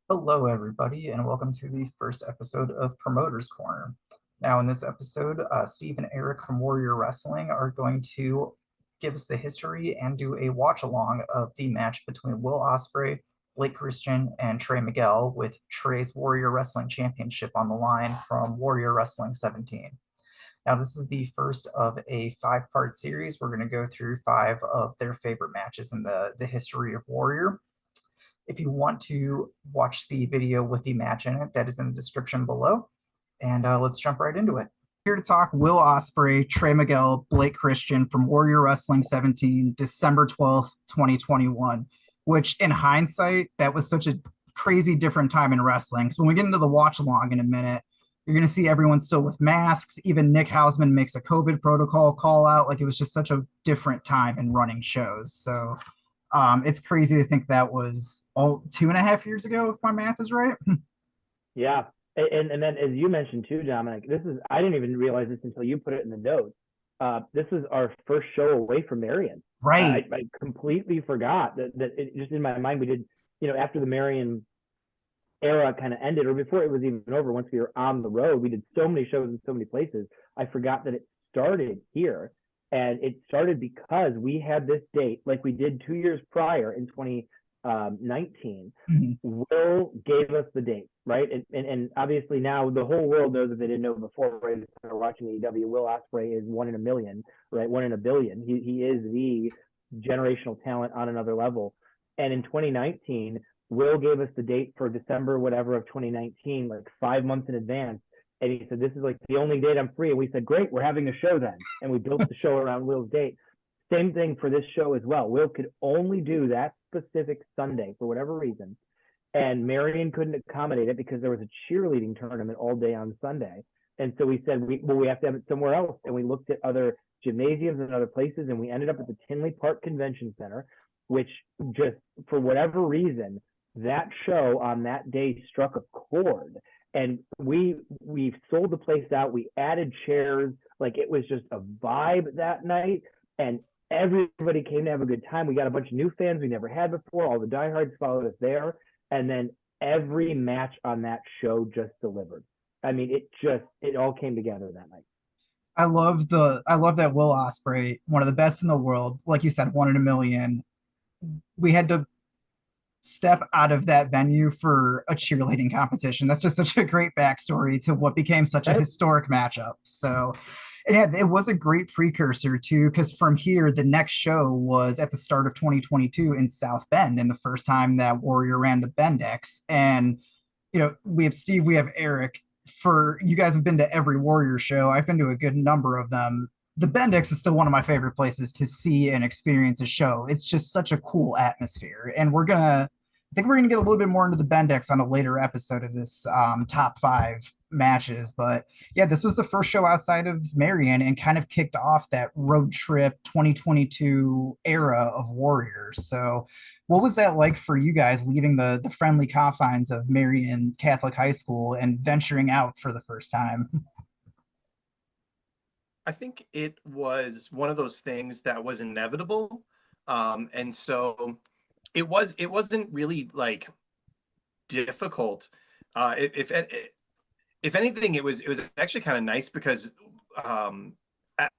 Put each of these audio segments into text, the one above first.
Hello, everybody, and welcome to the first episode of Promoter's Corner. Now, in this episode, Steve and Eric from Warrior Wrestling are going to give us the history and do a watch along of the match between Will Ospreay, Blake Christian, and Trey Miguel, with Trey's Warrior Wrestling Championship on the line from Warrior Wrestling 17. Now, this is the first of a five-part series. We're going to go through five of their favorite matches in the history of Warrior. If you want to watch the video with the match in it, that is in the description below. And let's jump right into it. Here to talk Will Ospreay, Trey Miguel, Blake Christian from Warrior Wrestling 17, December 12th, 2021, which in hindsight, that was such a crazy different time in wrestling. So when we get into the watch along in a minute, you're going to see everyone still with masks. Even Nick Hausman makes a COVID protocol call out. Like, it was just such a different time in running shows. So it's crazy to think that was all 2.5 years ago, if my math is right. Yeah. And then as you mentioned too, Dominic, I didn't even realize this until you put it in the notes. This is our first show away from Marion. Right. I completely forgot that it, just in my mind, we did, after the Marion era kind of ended, or before it was even over, once we were on the road, we did so many shows in so many places. I forgot that it started here. And it started because we had this date, like we did 2 years prior in 2019. Mhm. Will gave us the date, right? And obviously now the whole world knows, if they didn't know before, right? If they're watching AEW, Will Ospreay is 1 in a million, right? 1 in a billion. He is the generational talent on another level. And in 2019, Will gave us the date for December, whatever, of 2019, like 5 months in advance. And he said, this is like the only date I'm free. And we said, great, we're having a show then. And we built the show around Will's date. Same thing for this show as well. Will could only do that specific Sunday for whatever reason. And Marion couldn't accommodate it because there was a cheerleading tournament all day on Sunday. And so we said, we have to have it somewhere else. And we looked at other gymnasiums and other places. And we ended up at the Tinley Park Convention Center, which just for whatever reason, that show on that day struck a chord. And we sold the place out. We added chairs. Like, it was just a vibe that night. And everybody came to have a good time. We got a bunch of new fans we never had before. All the diehards followed us there. And then every match on that show just delivered. I mean, it all came together that night. I love that Will Ospreay, one of the best in the world, like you said, 1 in a million. We had to step out of that venue for a cheerleading competition. That's just such a great backstory to what became such a historic matchup. So, and yeah, it was a great precursor to, because from here, the next show was at the start of 2022 in South Bend, and the first time that Warrior ran the Bendex. And, we have Steve, we have Eric. For you guys have been to every Warrior show. I've been to a good number of them. The Bendex is still one of my favorite places to see and experience a show. It's just such a cool atmosphere. And I think we're gonna get a little bit more into the Bendex on a later episode of this top five matches. But yeah, this was the first show outside of Marion and kind of kicked off that road trip 2022 era of Warriors. So what was that like for you guys, leaving the friendly confines of Marion Catholic High School and venturing out for the first time? I think it was one of those things that was inevitable. And so it wasn't really like difficult. If anything, it was actually kind of nice because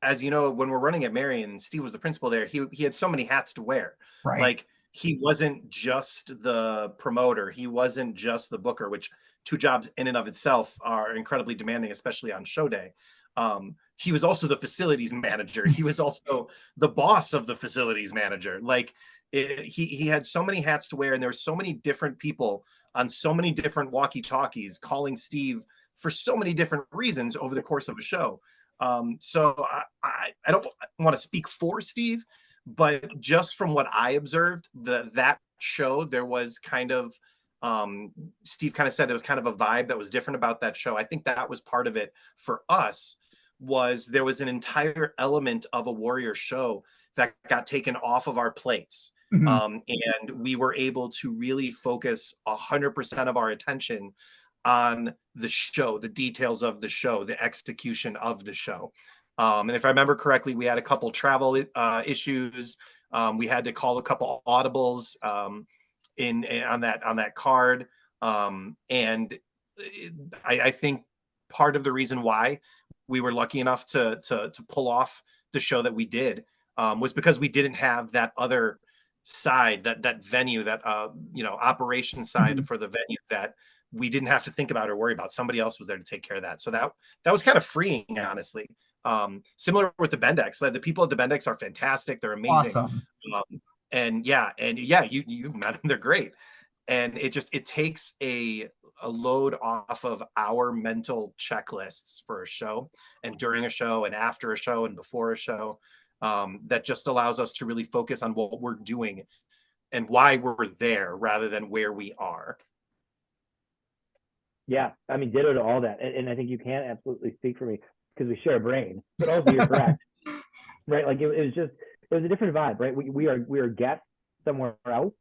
as you know, when we're running at Marion, Steve was the principal there. He had so many hats to wear. Right. Like, he wasn't just the promoter, he wasn't just the booker, which two jobs in and of itself are incredibly demanding, especially on show day. He was also the facilities manager. He was also the boss of the facilities manager. Like, he had so many hats to wear, and there were so many different people on so many different walkie-talkies calling Steve for so many different reasons over the course of a show. So I don't want to speak for Steve, but just from what I observed, that show, there was kind of Steve kind of said there was kind of a vibe that was different about that show. I think that was part of it for us. Was there was an entire element of a Warrior show that got taken off of our plates. Mhm. And we were able to really focus 100% of our attention on the show, the details of the show, the execution of the show. And if I remember correctly, we had a couple travel issues. We had to call a couple audibles on that card. And I think part of the reason why we were lucky enough to pull off the show that we did was because we didn't have that other side, that venue, that operation side for the venue that we didn't have to think about or worry about. Somebody else was there to take care of that. So that was kind of freeing, honestly. Similar with the Bendex. Like, the people at the Bendex are fantastic. They're amazing. Awesome. And you met them. They're great. And it takes a load off of our mental checklists for a show, and during a show, and after a show, and before a show, that just allows us to really focus on what we're doing and why we're there rather than where we are. Yeah, I mean, ditto to all that. And I think you can absolutely speak for me because we share a brain, but also you're correct, right? Like it was a different vibe, right? We are guests somewhere else,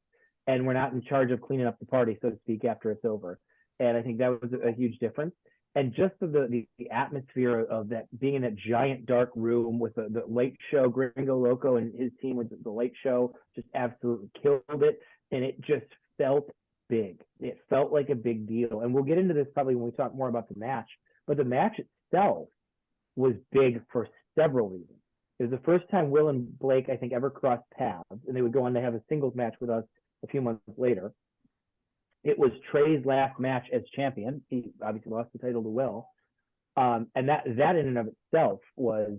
and we're not in charge of cleaning up the party, so to speak, after it's over. And I think that was a huge difference. And just the atmosphere of that, being in that giant dark room with the late show, Gringo Loco and his team with the late show just absolutely killed it. And it just felt big. It felt like a big deal. And we'll get into this probably when we talk more about the match, but the match itself was big for several reasons. It was the first time Will and Blake, I think, ever crossed paths, and they would go on to have a singles match with us a few months later. It was Trey's last match as champion. He obviously lost the title to Will. And that in and of itself was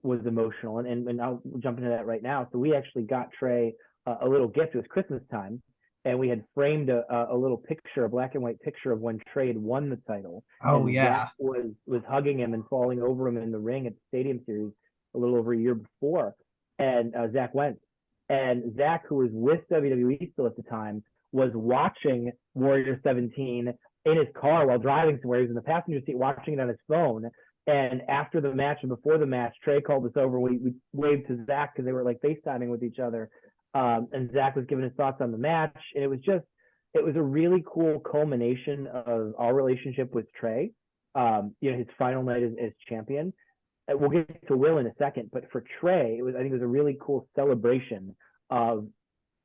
emotional. And I'll jump into that right now. So we actually got Trey a little gift. It was Christmas time, and we had framed a little picture, a black and white picture of when Trey had won the title. Oh, and yeah. Zach was hugging him and falling over him in the ring at the Stadium Series a little over a year before. And Zach went. And Zach, who was with WWE still at the time, was watching Warrior 17 in his car while driving somewhere. He was in the passenger seat watching it on his phone. And after the match and before the match, Trey called us over. We waved to Zach because they were like FaceTiming with each other. And Zach was giving his thoughts on the match. And it was a really cool culmination of our relationship with Trey, his final night as champion. We'll get to Will in a second, but for Trey, I think it was a really cool celebration of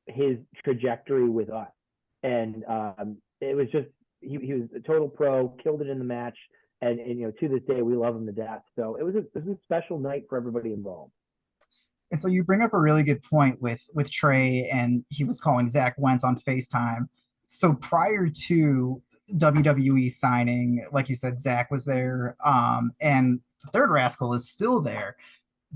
his trajectory with us. And it was just, he was a total pro, killed it in the match. And to this day, we love him to death. So it was a special night for everybody involved. And so you bring up a really good point with Trey, and he was calling Zach Wentz on FaceTime. So prior to WWE signing, like you said, Zach was there, and the Third Rascal is still there.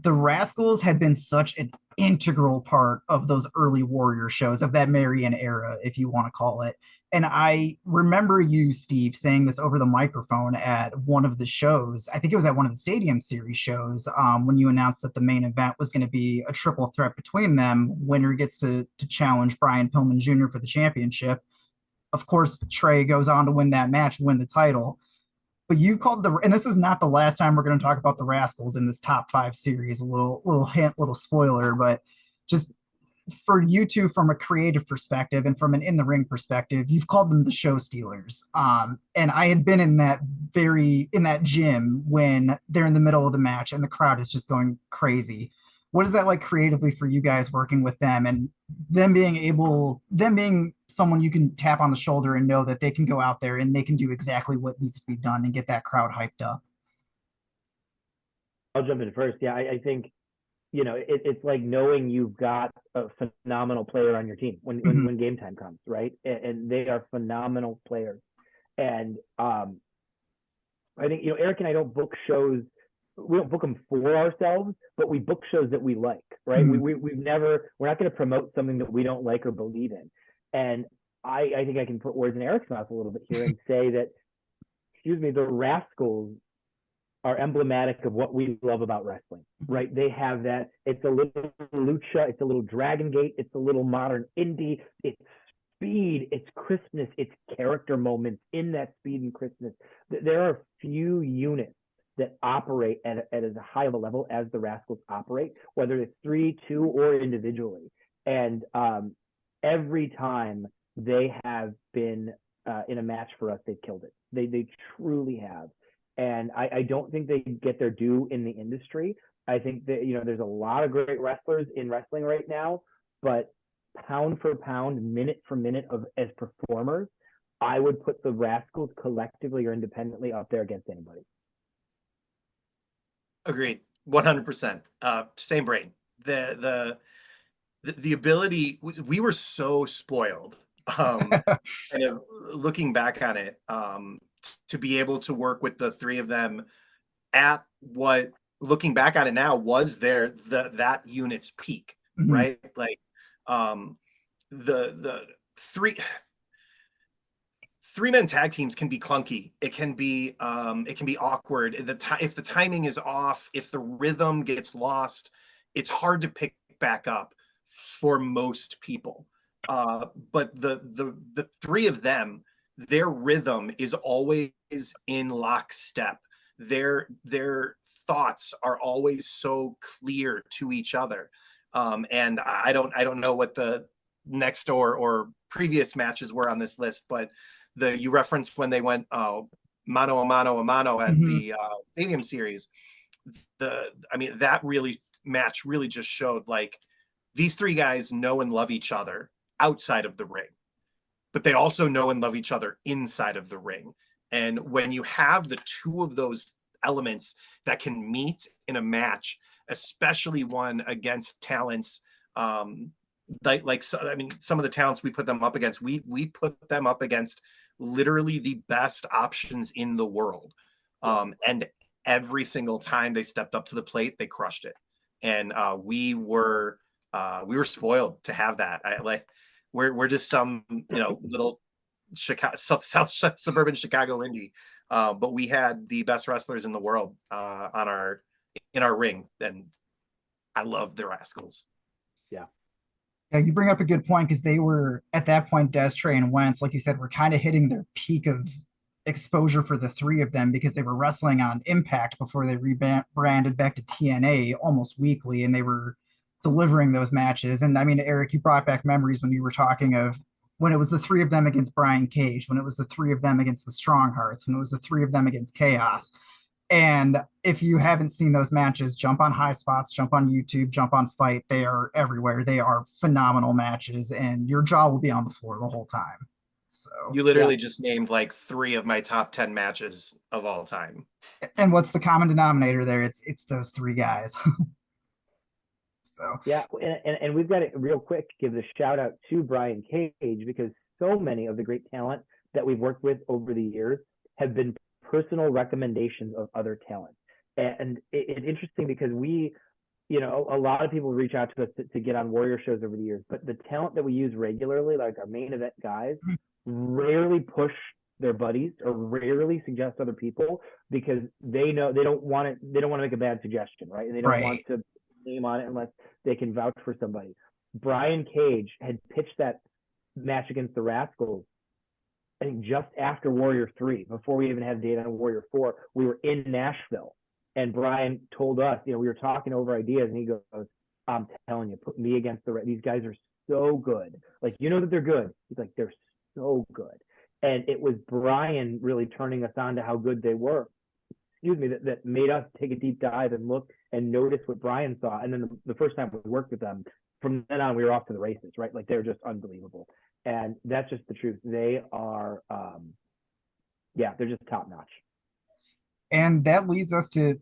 The Rascals had been such an integral part of those early Warrior shows, of that Marion era, if you want to call it. And I remember you, Steve, saying this over the microphone at one of the shows. I think it was at one of the Stadium Series shows, when you announced that the main event was going to be a triple threat between them. Winner gets to challenge Brian Pillman Jr. for the championship. Of course, Trey goes on to win that match, win the title. But you called and this is not the last time we're going to talk about the Rascals in this top 5 series. A little hint, little spoiler, but just for you two, from a creative perspective and from an in the ring perspective, you've called them the show stealers. And I had been in that gym when they're in the middle of the match and the crowd is just going crazy. What is that like creatively for you guys, working with them, and them being someone you can tap on the shoulder and know that they can go out there and they can do exactly what needs to be done and get that crowd hyped up? I'll jump in first. Yeah, I think, it's like knowing you've got a phenomenal player on your team when game time comes, right? And they are phenomenal players. And I think, Eric and I don't book shows. We don't book them for ourselves, but we book shows that we like, right? We're not going to promote something that we don't like or believe in. And I think I can put words in Eric's mouth a little bit here and say that, the Rascals are emblematic of what we love about wrestling, right? They have that. It's a little lucha, it's a little Dragon Gate, it's a little modern indie, it's speed, it's crispness, it's character moments in that speed and crispness. There are few units that operate at as high of a level as the Rascals operate, whether it's 3, 2, or individually. And every time they have been in a match for us, they've killed it. They truly have. And I don't think they get their due in the industry. I think that, there's a lot of great wrestlers in wrestling right now, but pound for pound, minute for minute as performers, I would put the Rascals collectively or independently up there against anybody. Agreed. 100%. Same brain. The ability, we were so spoiled. Kind of looking back on it, to be able to work with the three of them at what, looking back on it now, was that unit's peak, Mhm. right? Like, the three-man tag teams can be clunky. It can be awkward. If the timing is off, if the rhythm gets lost, it's hard to pick back up for most people. But the three of them, their rhythm is always in lockstep. Their thoughts are always so clear to each other. And I don't know what the next or previous matches were on this list, but you referenced when they went mano a mano at the Stadium Series. That match really just showed, like, these three guys know and love each other outside of the ring, but they also know and love each other inside of the ring. And when you have the two of those elements that can meet in a match, especially one against talents, some of the talents we put them up against, we put them up against literally the best options in the world. And every single time they stepped up to the plate, they crushed it. And we were spoiled to have that. We're just some, little Chicago, South suburban Chicago indie, but we had the best wrestlers in the world in our ring, and I love the Rascals. Yeah, you bring up a good point because they were at that point, Des, Trey, and Wentz, like you said, were kind of hitting their peak of exposure for the three of them because they were wrestling on Impact before they rebranded back to TNA almost weekly, and they were delivering those matches. And I mean, Eric, you brought back memories when you were talking of when it was the three of them against Brian Cage, when it was the three of them against the Strong Hearts, when it was the three of them against Chaos. And if you haven't seen those matches, jump on High Spots, jump on YouTube, jump on Fight. They are everywhere. They are phenomenal matches, and your jaw will be on the floor the whole time. So, you literally just named like 3 of my top 10 matches of all time. and what's the common denominator there? It's those three guys. So yeah, and we've got to real quick give the shout out to Brian Cage, because so many of the great talent that we've worked with over the years have been personal recommendations of other talent. And it's interesting because a lot of people reach out to us to get on Warrior shows over the years, but the talent that we use regularly, like our main event guys, rarely push their buddies or rarely suggest other people because they know they don't want to make a bad suggestion, right? And they don't want to name on it unless they can vouch for somebody. Brian Cage had pitched that match against the Rascals, I think, just after Warrior 3, before we even had data on Warrior 4. We were in Nashville, and Brian told us, we were talking over ideas, and he goes, I'm telling you, put me against these guys are so good. Like, that they're good. He's like, they're so good. And it was Brian really turning us on to how good they were, that made us take a deep dive and look and notice what Brian saw. And then the first time we worked with them, from then on, we were off to the races, right? Like, they're just unbelievable. And that's just the truth. They are, they're just top notch. And that leads us to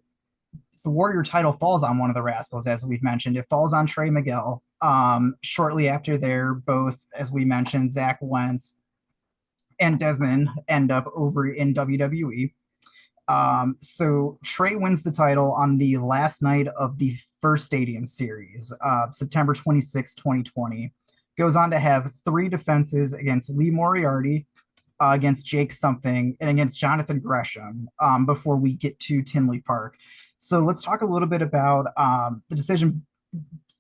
the Warrior title falls on one of the Rascals, as we've mentioned. It falls on Trey Miguel. Shortly after there, both, as we mentioned, Zach Wentz and Desmond end up over in WWE. So Trey wins the title on the last night of the first Stadium Series, September 26, 2020. Goes on to have 3 defenses against Lee Moriarty, against Jake Something, and against Jonathan Gresham, before we get to Tinley Park. So let's talk a little bit about the decision,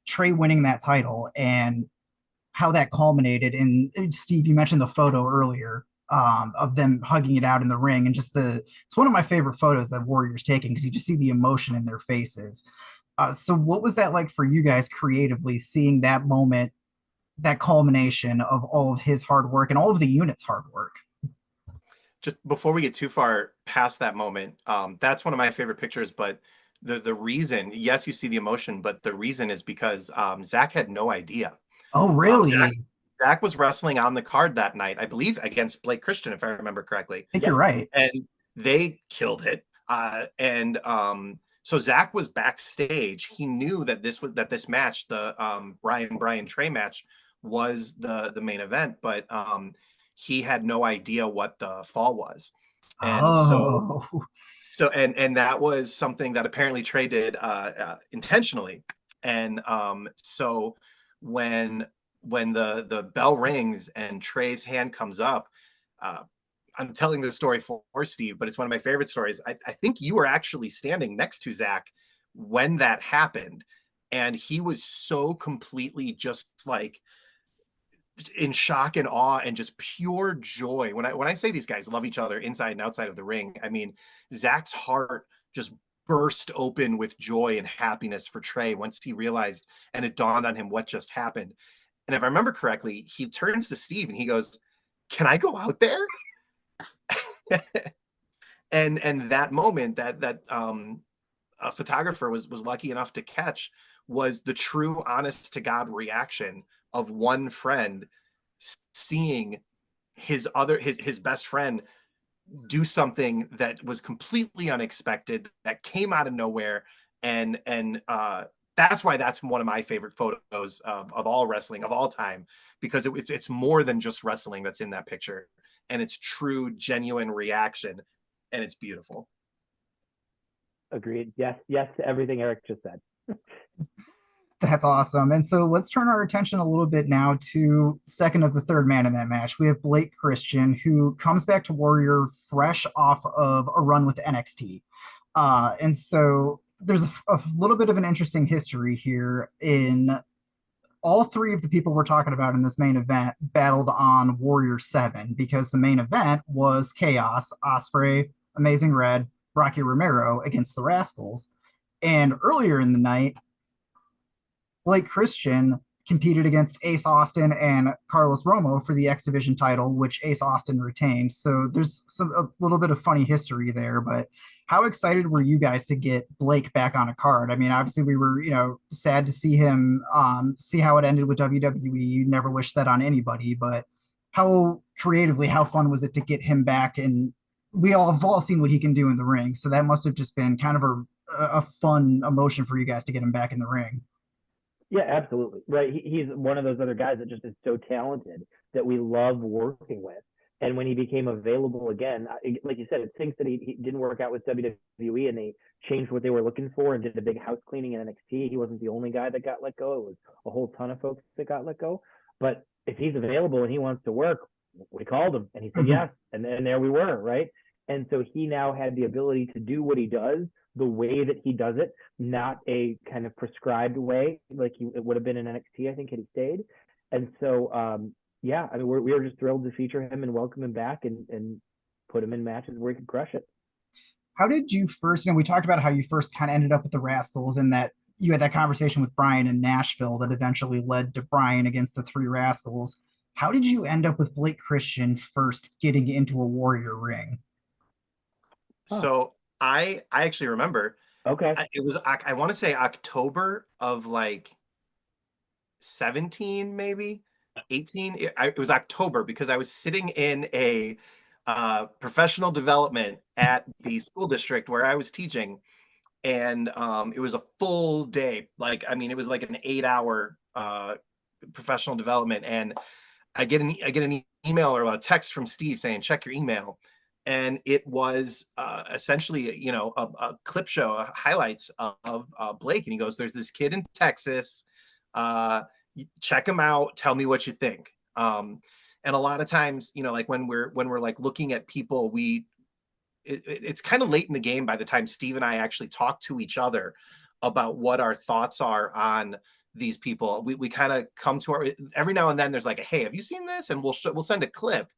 Trey winning that title, and how that culminated. And Steve, you mentioned the photo earlier, of them hugging it out in the ring, and it's one of my favorite photos that Warriors taking because you just see the emotion in their faces. So what was that like for you guys creatively, seeing that moment, that culmination of all of his hard work and all of the unit's hard work? Just before we get too far past that moment, that's one of my favorite pictures. But the reason, yes, you see the emotion, but the reason is because Zach had no idea. Oh, really? Zach was wrestling on the card that night, I believe, against Blake Christian, if I remember correctly. I think you're right. And they killed it. So Zach was backstage. He knew that this match, the Brian Trey match, was the main event, but he had no idea what the fall was. And and that was something that apparently Trey did intentionally. And so when the bell rings and Trey's hand comes up, I'm telling this story for Steve, but it's one of my favorite stories. I think you were actually standing next to Zach when that happened, and he was so completely just like in shock and awe and just pure joy. When I say these guys love each other inside and outside of the ring, I mean, Zach's heart just burst open with joy and happiness for Trey once he realized and it dawned on him what just happened. And if I remember correctly, he turns to Steve and he goes, "Can I go out there?" and that moment that a photographer was lucky enough to catch was the true honest to God reaction of one friend seeing his best friend do something that was completely unexpected, that came out of nowhere. And that's why that's one of my favorite photos of all wrestling of all time, because it's more than just wrestling that's in that picture, and it's true, genuine reaction, and it's beautiful. Agreed. Yes to everything Eric just said. That's awesome. And so let's turn our attention a little bit now to second of the third man in that match. We have Blake Christian, who comes back to Warrior fresh off of a run with NXT. And so there's a little bit of an interesting history here. In all three of the people we're talking about in this main event battled on Warrior 7, because the main event was Chaos, Ospreay, Amazing Red, Rocky Romero against the Rascals. And earlier in the night, Blake Christian competed against Ace Austin and Carlos Romo for the X Division title, which Ace Austin retained. So there's a little bit of funny history there. But how excited were you guys to get Blake back on a card? I mean, obviously we were, sad to see him see how it ended with WWE. You never wish that on anybody, but how creatively, how fun was it to get him back? And we all have all seen what he can do in the ring. So that must have just been kind of a fun emotion for you guys to get him back in the ring. Yeah, absolutely. Right. He's one of those other guys that just is so talented that we love working with. And when he became available again, like you said, it stinks that he didn't work out with WWE and they changed what they were looking for and did a big house cleaning in NXT. He wasn't the only guy that got let go. It was a whole ton of folks that got let go. But if he's available and he wants to work, we called him and he said yes. And there we were, right? And so he now had the ability to do what he does the way that he does it, not a kind of prescribed way like it would have been in NXT, I think, had he stayed. And so, I mean, we were just thrilled to feature him and welcome him back and put him in matches where he could crush it. How did you first, we talked about how you first kind of ended up with the Rascals and that you had that conversation with Brian in Nashville that eventually led to Brian against the Three Rascals. How did you end up with Blake Christian first getting into a Warrior ring? So I actually remember. Okay. It was, I want to say October of like 17, maybe 18. It was October because I was sitting in a professional development at the school district where I was teaching. And it was a full day. Like, I mean, it was like an 8-hour professional development. And I get an email or a text from Steve saying, check your email. And it was essentially, a clip show, highlights of Blake. And he goes, there's this kid in Texas. Check him out. Tell me what you think. And a lot of times, like when we're like looking at people, it's kind of late in the game by the time Steve and I actually talk to each other about what our thoughts are on these people. We kind of come to every now and then there's like, hey, have you seen this? And we'll send a clip.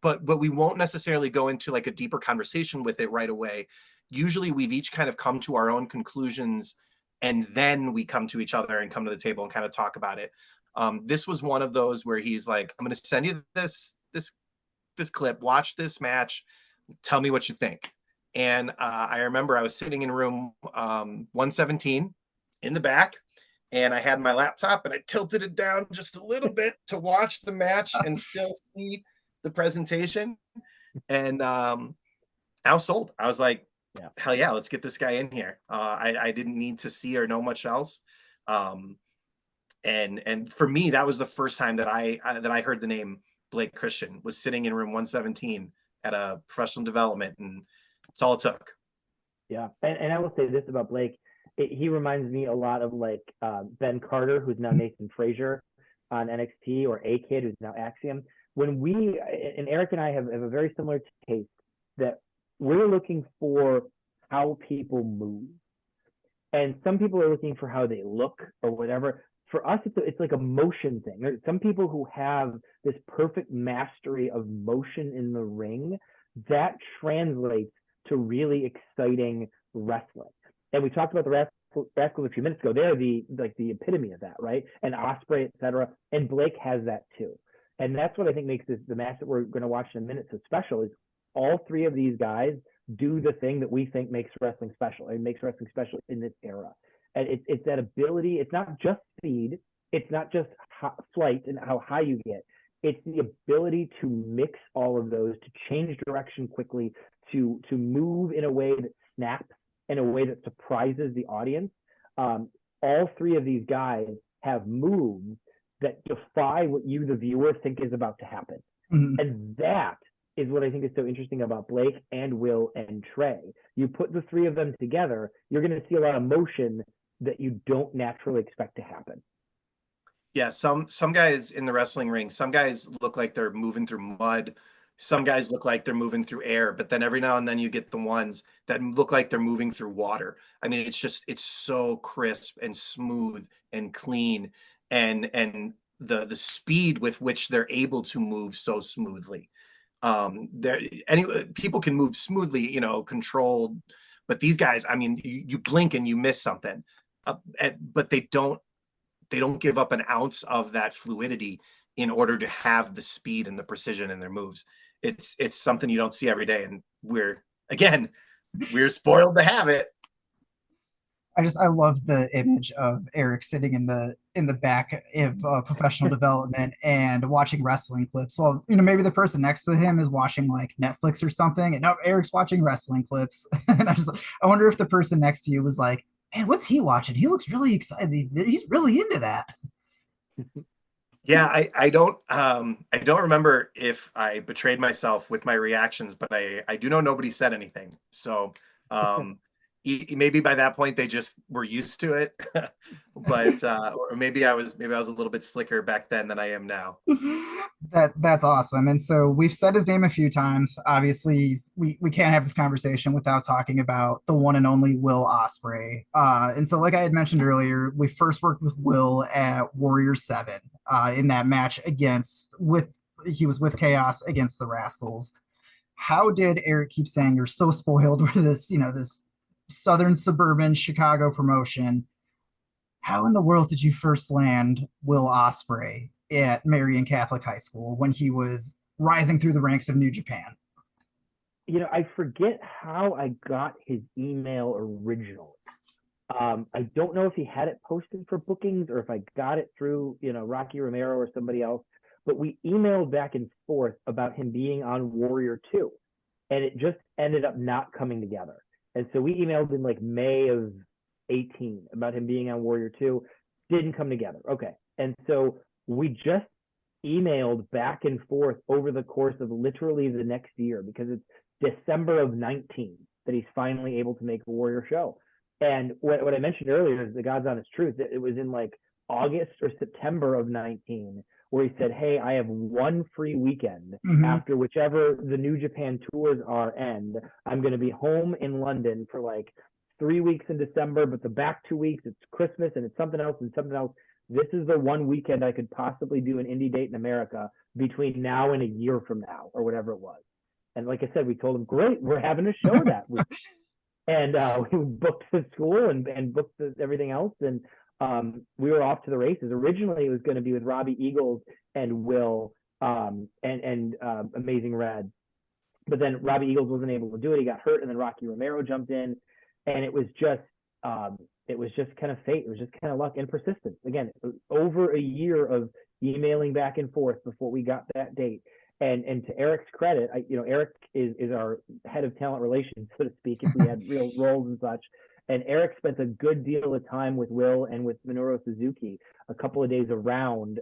But we won't necessarily go into like a deeper conversation with it right away. Usually we've each kind of come to our own conclusions and then we come to each other and come to the table and kind of talk about it. This was one of those where he's like, I'm going to send you this clip, watch this match, tell me what you think. And I remember I was sitting in room 117 in the back, and I had my laptop and I tilted it down just a little bit to watch the match and still see the presentation. And I was sold. I was like, Yeah. hell yeah, let's get this guy in here. I didn't need to see or know much else. And for me, that was the first time that I heard the name Blake Christian, was sitting in room 117 at a professional development, and it's all it took. Yeah, and I will say this about Blake. He reminds me a lot of like Ben Carter, who's now Nathan Frazier on NXT, or A-Kid, who's now Axiom. When we, and Eric and I have a very similar taste, that we're looking for how people move. And some people are looking for how they look or whatever. For us, it's like a motion thing. There's some people who have this perfect mastery of motion in the ring that translates to really exciting wrestling. And we talked about the Rascals a few minutes ago. They're the epitome of that, right? And Ospreay, et cetera. And Blake has that too. And that's what I think makes the match that we're going to watch in a minute so special, is all three of these guys do the thing that we think makes wrestling special. It makes wrestling special in this era. And it's that ability. It's not just speed. It's not just flight and how high you get. It's the ability to mix all of those, to change direction quickly, to move in a way that snaps, in a way that surprises the audience. All three of these guys have moves that defy what you, the viewer, think is about to happen. Mm-hmm. And that is what I think is so interesting about Blake and Will and Trey. You put the three of them together, you're going to see a lot of motion that you don't naturally expect to happen. Yeah, some guys in the wrestling ring, some guys look like they're moving through mud. Some guys look like they're moving through air, but then every now and then you get the ones that look like they're moving through water. I mean, it's so crisp and smooth and clean, and the speed with which they're able to move so smoothly. People can move smoothly, controlled, but these guys, I mean, you blink and you miss something, but they don't give up an ounce of that fluidity in order to have the speed and the precision in their moves. It's something you don't see every day, and we're spoiled to have it. I love the image of Eric sitting in the back of professional development and watching wrestling clips. Well, maybe the person next to him is watching like Netflix or something, and no, Eric's watching wrestling clips. And I wonder if the person next to you was like, "Man, what's he watching? He looks really excited. He's really into that." Yeah, I don't remember if I betrayed myself with my reactions, but I do know nobody said anything. So maybe by that point they just were used to it. But or maybe I was a little bit slicker back then than I am now. That's awesome. And so we've said his name a few times. Obviously, we can't have this conversation without talking about the one and only Will Ospreay. And so, like I had mentioned earlier, we first worked with Will at Warrior 7 in that match he was with Chaos against the Rascals. How did Eric keep saying you're so spoiled with this, this southern suburban Chicago promotion? How in the world did you first land Will Ospreay at Marion Catholic High School when he was rising through the ranks of New Japan? I forget how I got his email originally. I don't know if he had it posted for bookings or if I got it through, Rocky Romero or somebody else, but we emailed back and forth about him being on Warrior 2, and it just ended up not coming together. And so we emailed in like May of 18 about him being on Warrior 2. Didn't come together. Okay. And so we just emailed back and forth over the course of literally the next year, because it's December of 19 that he's finally able to make a Warrior show. And what I mentioned earlier is the God's honest truth. It was in like August or September of 19 where he said, "Hey, I have one free weekend after whichever the New Japan tours end. I'm going to be home in London for like 3 weeks in December, but the back 2 weeks, it's Christmas and it's something else and something else. This is the one weekend I could possibly do an indie date in America between now and a year from now," or whatever it was. And like I said, we told him, "Great, we're having a show that week." And we booked the school and booked everything else. And we were off to the races. Originally, it was going to be with Robbie Eagles and Will and Amazing Red. But then Robbie Eagles wasn't able to do it. He got hurt, and then Rocky Romero jumped in. And it was just it was just kind of fate. It was just kind of luck and persistence. Again, over a year of emailing back and forth before we got that date. And to Eric's credit, Eric is our head of talent relations, so to speak, if we had real roles and such. And Eric spent a good deal of time with Will and with Minoru Suzuki a couple of days around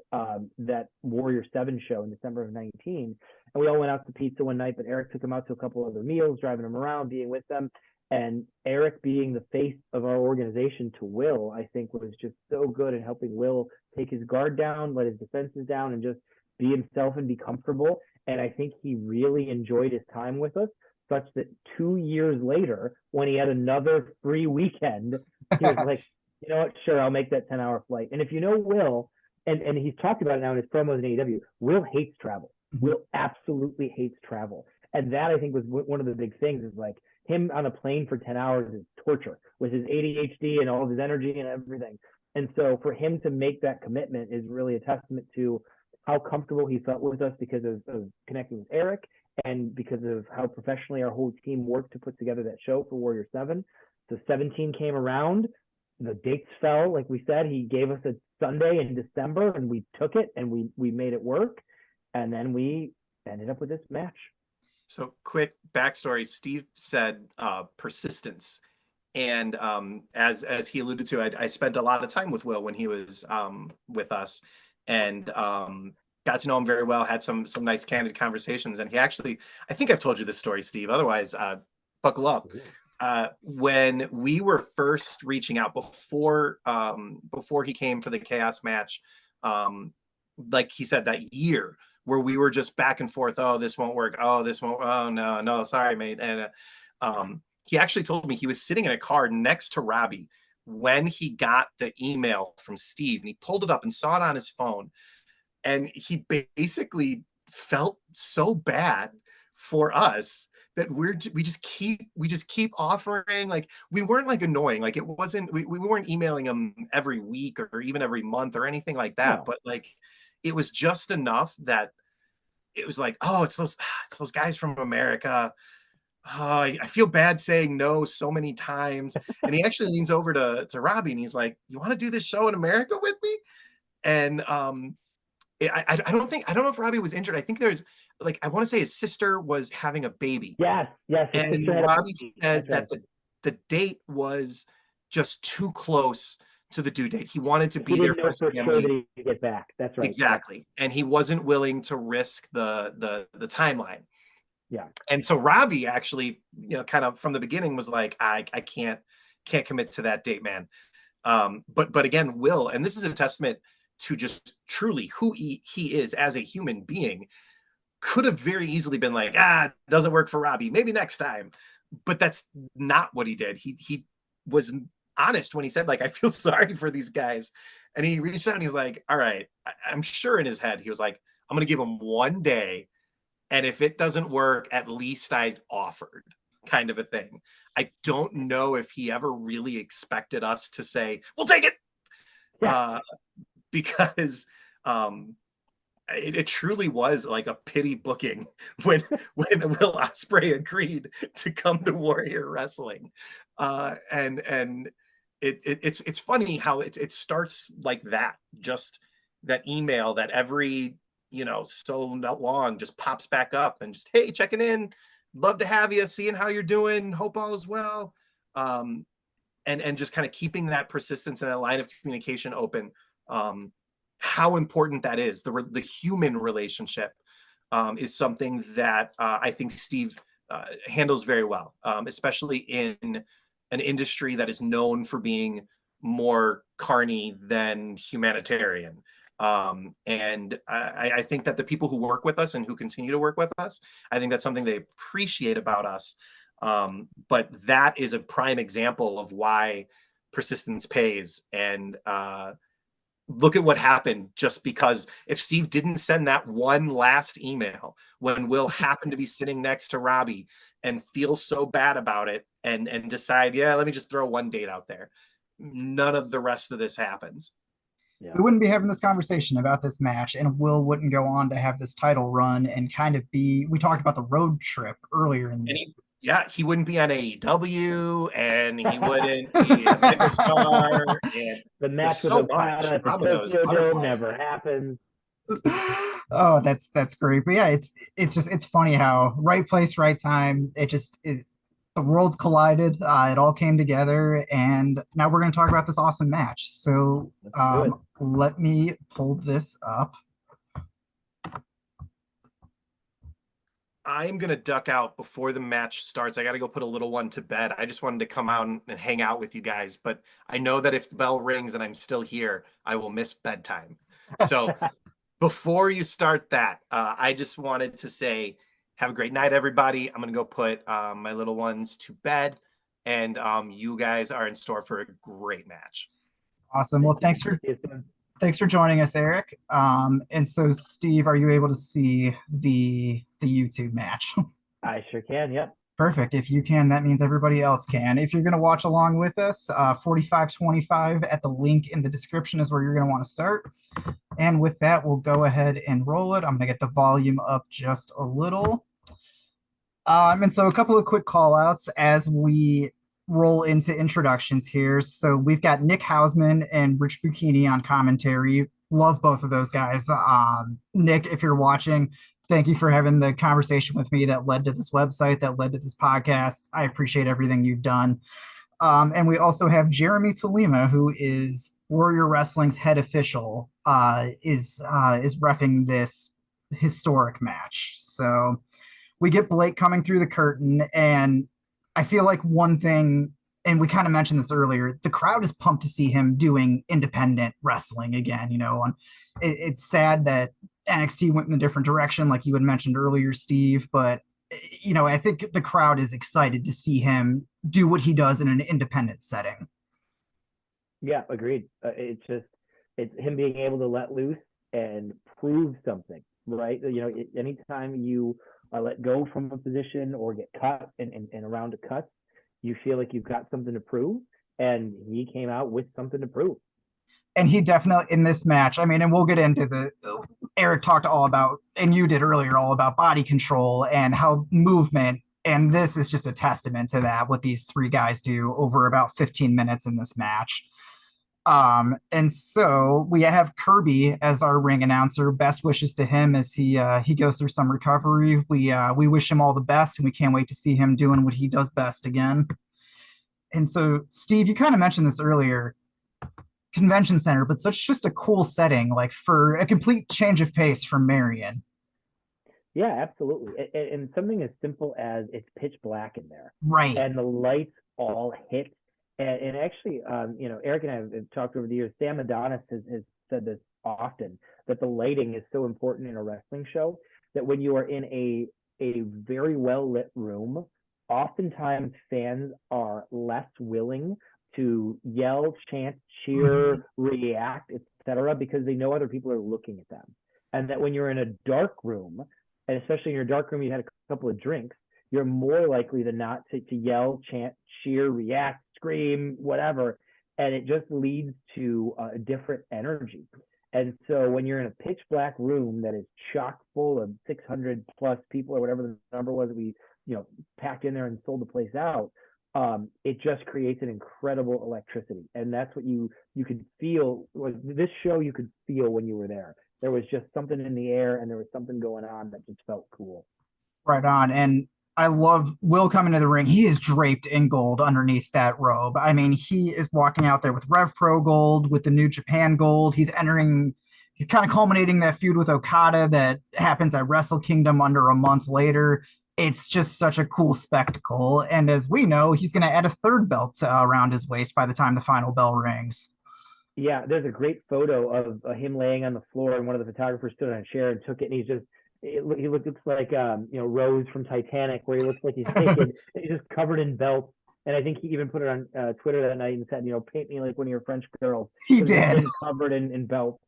that Warrior 7 show in December of 19. And we all went out to pizza one night, but Eric took him out to a couple other meals, driving him around, being with them. And Eric being the face of our organization to Will, I think was just so good at helping Will take his guard down, let his defenses down, and just be himself and be comfortable. And I think he really enjoyed his time with us, such that 2 years later, when he had another free weekend, he was like, you know what, sure, I'll make that 10-hour flight. And if you know Will, and he's talked about it now in his promos in AEW, Will hates travel. Will absolutely hates travel. And that, I think, was one of the big things, is like, him on a plane for 10 hours is torture with his ADHD and all of his energy and everything. And so for him to make that commitment is really a testament to how comfortable he felt with us because of connecting with Eric and because of how professionally our whole team worked to put together that show for Warrior 7. So 17 came around, the dates fell, like we said. He gave us a Sunday in December, and we took it, and we made it work. And then we ended up with this match. So quick backstory, Steve said persistence. And as he alluded to, I spent a lot of time with Will when he was with us, and got to know him very well, had some nice candid conversations. And he actually, I think I've told you this story, Steve, otherwise buckle up. When we were first reaching out before he came for the Chaos match, like he said, that year where we were just back and forth, oh, this won't work, oh, this won't, oh, no, sorry, mate. And he actually told me he was sitting in a car next to Robbie when he got the email from Steve, and he pulled it up and saw it on his phone. And he basically felt so bad for us that we just keep offering. Like, we weren't like annoying, like it wasn't, we weren't emailing him every week or even every month or anything like that. No. But like, it was just enough that it was like, oh, it's those guys from America. Oh, I feel bad saying no so many times. And he actually leans over to Robbie, and he's like, you want to do this show in America with me? And I don't know if Robbie was injured. I think there's, like, I want to say his sister was having a baby. Yes. And Robbie said that the date was just too close to the due date. He wanted to be there for his family. Sure that he get back. That's right. Exactly. And he wasn't willing to risk the timeline. Yeah. And so Robbie actually, kind of from the beginning was like, I can't commit to that date, man. But again, Will, and this is a testament to just truly who he is as a human being, could have very easily been like, it doesn't work for Robbie, maybe next time. But that's not what he did. He was honest when he said, like, I feel sorry for these guys. And he reached out and he's like, all right, I'm sure in his head, he was like, I'm going to give him one day. And if it doesn't work, at least I offered, kind of a thing. I don't know if he ever really expected us to say, we'll take it. Yeah. Because it truly was like a pity booking when Will Ospreay agreed to come to Warrior Wrestling. And it's funny how it starts like that, just that email that every so not long just pops back up and just, hey, checking in, love to have you, seeing how you're doing, hope all is well. And just kind of keeping that persistence and that line of communication open. How important that is. The human relationship is something that I think Steve handles very well, especially in an industry that is known for being more carny than humanitarian. And I think that the people who work with us and who continue to work with us, I think that's something they appreciate about us. But that is a prime example of why persistence pays. And look at what happened, just because if Steve didn't send that one last email when Will happened to be sitting next to Robbie and feel so bad about it and decide, yeah, let me just throw one date out there, none of the rest of this happens. Yeah. We wouldn't be having this conversation about this match, and Will wouldn't go on to have this title run and kind of be, we talked about the road trip earlier. Yeah, he wouldn't be on AEW, and he wouldn't be a megastar, and The match with so much Okada at the dominoes, Tokyo Dome butterfly never effect. happens. Oh, that's great. But yeah, it's funny how right place, right time. The worlds collided. It all came together, and now we're going to talk about this awesome match. So Let's do it. let me pull this up. I'm gonna duck out before the match starts. I got to go put a little one to bed. I just wanted to come out and hang out with you guys, but I know that if the bell rings and I'm still here, I will miss bedtime. So before you start that, I just wanted to say, have a great night, everybody. I'm gonna go put my little ones to bed, and you guys are in store for a great match. Awesome. Well, thanks for joining us, Eric. And so, Steve, are you able to see the YouTube match? I sure can. Yep. Perfect. If you can, that means everybody else can. If you're going to watch along with us, 4525 at the link in the description is where you're going to want to start. And with that, we'll go ahead and roll it. I'm going to get the volume up just a little. And so a couple of quick call outs as we roll into introductions here. So we've got Nick Hausman and Rich Buchini on commentary. Love both of those guys. Nick, if you're watching, thank you for having the conversation with me that led to this website, that led to this podcast. I appreciate everything you've done. And we also have Jeremy Tolima, who is Warrior Wrestling's head official, is reffing this historic match. So we get Blake coming through the curtain, and I feel like one thing, and we kind of mentioned this earlier, the crowd is pumped to see him doing independent wrestling again. And it's sad that NXT went in a different direction, like you had mentioned earlier, Steve. But I think the crowd is excited to see him do what he does in an independent setting. Yeah, agreed. It's him being able to let loose and prove something, right? Anytime you let go from a position or get cut and around a cut, you feel like you've got something to prove, and he came out with something to prove. And he definitely, in this match, I mean, and we'll get into Eric talked all about, and you did earlier, all about body control and how movement, and this is just a testament to that, what these three guys do over about 15 minutes in this match. And so we have Kirby as our ring announcer. Best wishes to him as he goes through some recovery. We wish him all the best, and we can't wait to see him doing what he does best again. And so, Steve, you kind of mentioned this earlier, convention center, but such just a cool setting, like for a complete change of pace from Marion. Yeah, absolutely. And something as simple as it's pitch black in there, right? And the lights all hit. And actually, Eric and I have talked over the years. Sam Adonis has said this often, that the lighting is so important in a wrestling show, that when you are in a very well lit room, oftentimes fans are less willing to yell, chant, cheer, react, etc., because they know other people are looking at them. And that when you're in a dark room, and especially in your dark room, you had a couple of drinks, you're more likely than not to yell, chant, cheer, react, scream, whatever, and it just leads to a different energy. And so when you're in a pitch black room that is chock full of 600 plus people, or whatever the number was that we packed in there and sold the place out, it just creates an incredible electricity. And that's what you could feel. This show, you could feel when you were there. There was just something in the air, and there was something going on that just felt cool. Right on. And I love Will coming to the ring. He is draped in gold underneath that robe. I mean, he is walking out there with Rev Pro gold, with the New Japan gold. He's kind of culminating that feud with Okada that happens at Wrestle Kingdom under a month later. It's just such a cool spectacle. And as we know, he's going to add a third belt around his waist by the time the final bell rings. Yeah, there's a great photo of him laying on the floor, and one of the photographers stood on a chair and took it, and he looks like Rose from Titanic, where he looks like he's naked and he's just covered in belts. And I think he even put it on Twitter that night and said, paint me like one of your French girls. He did. He's covered in belts,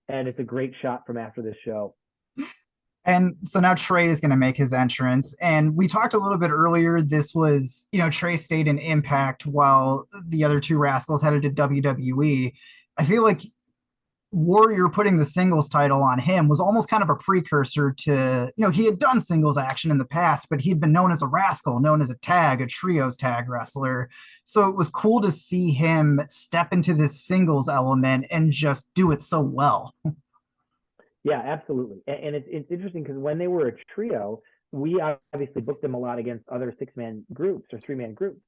and it's a great shot from after this show. And so now Trey is going to make his entrance. And we talked a little bit earlier. This was, Trey stayed in Impact while the other two rascals headed to WWE. I feel like Warrior putting the singles title on him was almost kind of a precursor to, he had done singles action in the past, but he'd been known as a rascal, known as a trios tag wrestler. So it was cool to see him step into this singles element and just do it so well. Yeah, absolutely. And it's interesting because when they were a trio, we obviously booked them a lot against other 6-man groups or 3-man groups.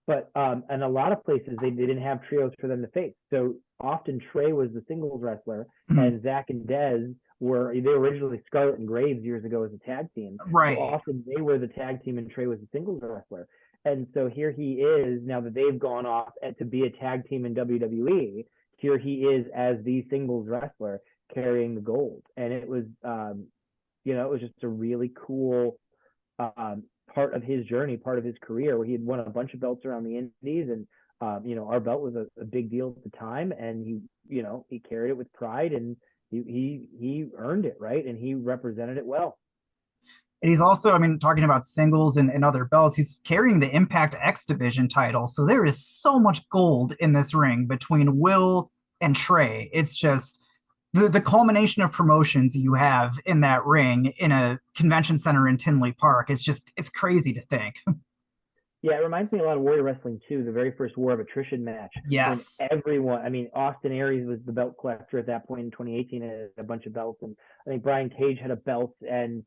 But in a lot of places, they didn't have trios for them to face. So often Trey was the singles wrestler, and Zach and Dez they were originally Scarlet and Graves years ago as a tag team. Right. So often they were the tag team, and Trey was the singles wrestler. And so here he is now that they've gone off to be a tag team in WWE. Here he is as the singles wrestler carrying the gold, and it was, it was just a really cool part of his journey, part of his career, where he had won a bunch of belts around the Indies, and our belt was a big deal at the time, and he carried it with pride, and he earned it, right, and he represented it well. And he's also, talking about singles and other belts, he's carrying the Impact X Division title. So there is so much gold in this ring between Will and Trey. It's just the culmination of promotions you have in that ring in a convention center in Tinley Park. It's crazy to think. Yeah, it reminds me a lot of Warrior Wrestling too, the very first War of Attrition match. Yes. When everyone, Austin Aries was the belt collector at that point in 2018, and had a bunch of belts. And I think Brian Cage had a belt, and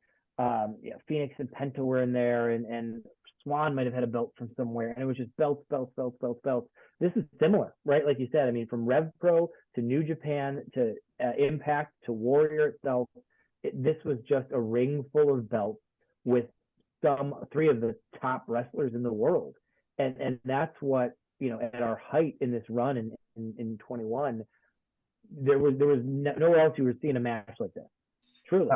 Phoenix and Penta were in there, and Swan might have had a belt from somewhere. And it was just belts, belts, belts, belts, belts. This is similar, right? Like you said, from Rev Pro to New Japan to Impact to Warrior itself, this was just a ring full of belts with three of the top wrestlers in the world, and that's what, at our height in this run in 21, there was nowhere else you were seeing a match like this. Truly,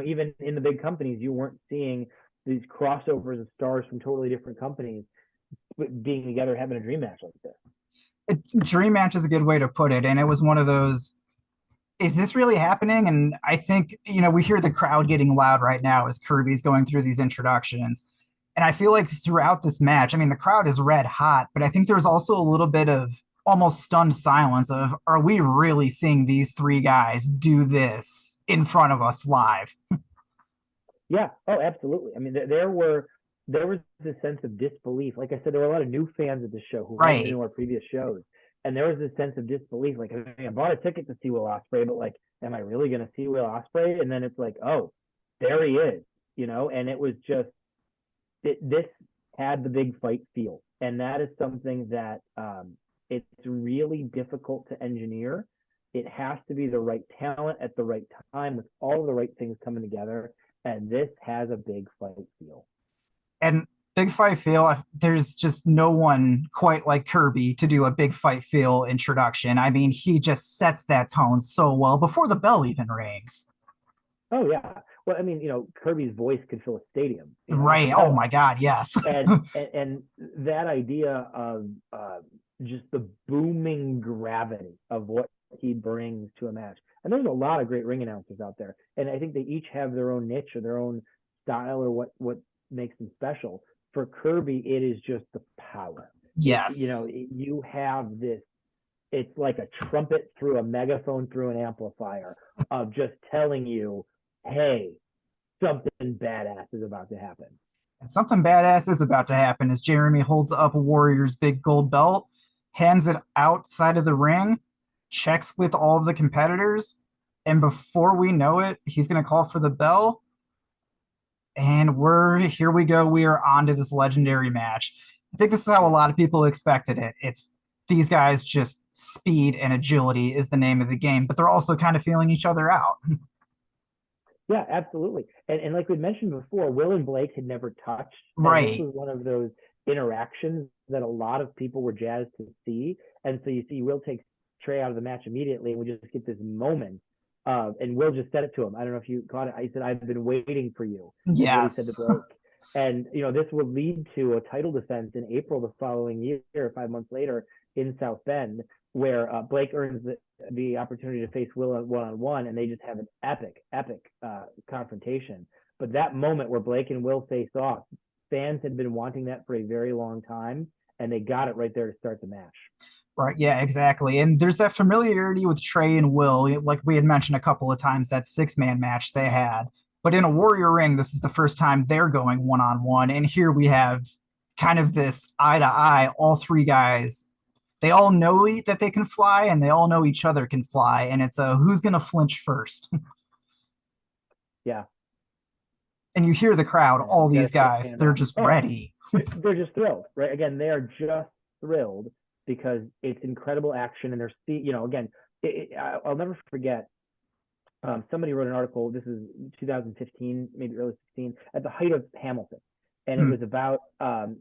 even in the big companies, you weren't seeing these crossovers of stars from totally different companies being together, having a dream match like this. A dream match is a good way to put it, and it was one of those, is this really happening? And I think, we hear the crowd getting loud right now as Kirby's going through these introductions. And I feel like throughout this match, the crowd is red hot, but I think there's also a little bit of almost stunned silence of, are we really seeing these three guys do this in front of us live? Yeah. Oh, absolutely. There was this sense of disbelief. Like I said, there were a lot of new fans of the show who hadn't been to our previous shows. And there was this sense of disbelief, like, I bought a ticket to see Will Ospreay, but am I really going to see Will Ospreay? And then it's like, oh, there he is, and it was just, this had the big fight feel. And that is something that it's really difficult to engineer. It has to be the right talent at the right time with all of the right things coming together. And this has a big fight feel. And big fight feel, there's just no one quite like Kirby to do a big fight feel introduction. He just sets that tone so well before the bell even rings. Oh, yeah. Well, Kirby's voice could fill a stadium. Right. Oh, my God, yes. and that idea of just the booming gravity of what he brings to a match. And there's a lot of great ring announcers out there. And I think they each have their own niche or their own style or what makes them special. For Kirby, it is just the power. Yes. You have this, it's like a trumpet through a megaphone through an amplifier of just telling you, hey, something badass is about to happen. And something badass is about to happen as Jeremy holds up Warrior's big gold belt, hands it outside of the ring, checks with all of the competitors, and before we know it, he's going to call for the bell. And here we go. We are on to this legendary match. I think this is how a lot of people expected it. It's these guys, just speed and agility is the name of the game, but they're also kind of feeling each other out. Yeah, absolutely. And like we mentioned before, Will and Blake had never touched. Right. This was one of those interactions that a lot of people were jazzed to see. And so you see Will takes Trey out of the match immediately, and we just get this moment. And Will just said it to him. I don't know if you caught it. I said, I've been waiting for you. Yes. He said to Blake. And, this would lead to a title defense in April the following year, 5 months later, in South Bend, where Blake earns the opportunity to face Will one-on-one, and they just have an epic confrontation. But that moment where Blake and Will face off, fans had been wanting that for a very long time, and they got it right there to start the match. Right. Yeah, exactly. And there's that familiarity with Trey and Will, like we had mentioned a couple of times, that 6-man match they had. But in a Warrior ring, this is the first time they're going one on one. And here we have kind of this eye to eye, all three guys. They all know that they can fly and they all know each other can fly. And it's a who's going to flinch first. Yeah. And you hear the crowd, Yeah, all you got these to stick guys, hand they're up. just Oh, ready. they're just thrilled, right? Again, they are just thrilled because it's incredible action, and again, I'll never forget. Somebody wrote an article. This is 2015, maybe early 16, at the height of Hamilton, and it Hmm. was about.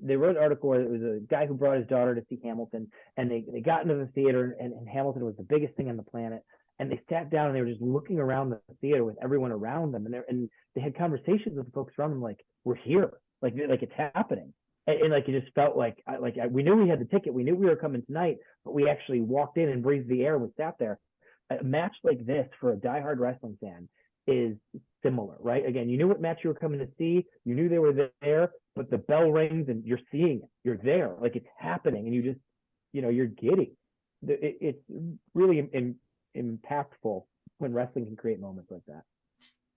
They wrote an article where it was a guy who brought his daughter to see Hamilton, and they got into the theater, and Hamilton was the biggest thing on the planet. And they sat down and they were just looking around the theater with everyone around them, and they had conversations with the folks around them, like, we're here, like it's happening. And like it just felt like we knew we had the ticket, we knew we were coming tonight, but we actually walked in and breathed the air and we sat there. A match like this for a diehard wrestling fan is similar, right? Again, you knew what match you were coming to see, you knew they were there, but the bell rings and you're seeing it, you're there, like it's happening, and you just, you're giddy. It's really impactful when wrestling can create moments like that.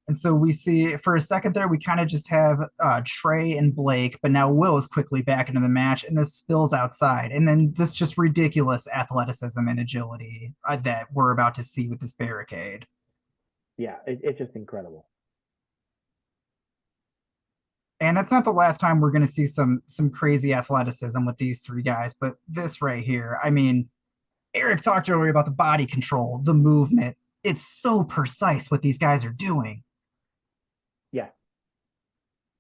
And so we see for a second there, we kind of just have Trey and Blake, but now Will is quickly back into the match, and this spills outside. And then this just ridiculous athleticism and agility that we're about to see with this barricade. Yeah, it's just incredible. And that's not the last time we're going to see some crazy athleticism with these three guys, but this right here, I mean, Eric talked earlier about the body control, the movement. It's so precise what these guys are doing. Yeah,